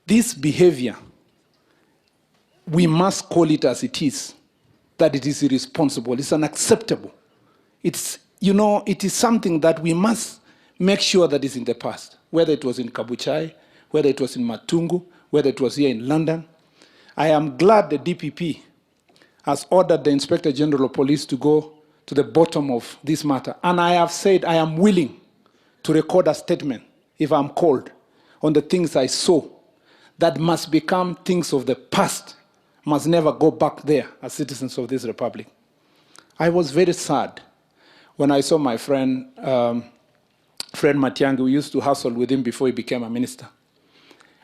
This behavior, we must call it as it is, that it is irresponsible, it's unacceptable. It's, it is something that we must make sure that is in the past, whether it was in Kabuchai, whether it was in Matungu, whether it was here in London. I am glad the DPP has ordered the Inspector General of Police to go to the bottom of this matter. And I have said I am willing to record a statement, if I'm called, on the things I saw that must become things of the past, must never go back there as citizens of this republic. I was very sad when I saw my friend, Fred Matiang'i, who used to hustle with him before he became a minister,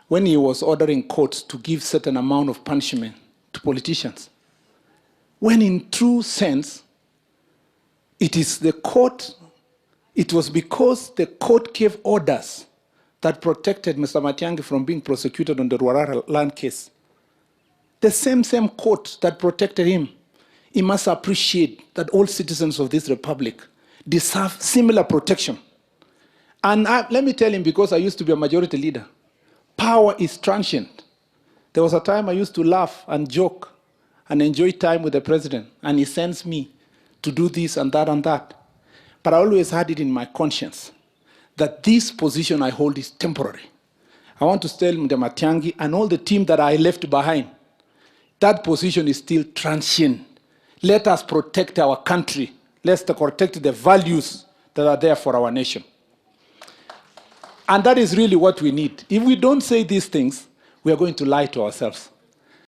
when he was ordering courts to give certain amount of punishment to politicians, when in true sense, it is the court, it was because the court gave orders that protected Mr. Matiang'i from being prosecuted on the Ruarara land case. The same court that protected him, he must appreciate that all citizens of this republic deserve similar protection. And let me tell him, because I used to be a majority leader, power is transient. There was a time I used to laugh and joke and enjoy time with the president, and he sends me to do this and that and that. But I always had it in my conscience that this position I hold is temporary. I want to tell Mr. Matiang'i and all the team that I left behind, that position is still transient. Let us protect our country. Let's protect the values that are there for our nation. And that is really what we need. If we don't say these things, we are going to lie to ourselves.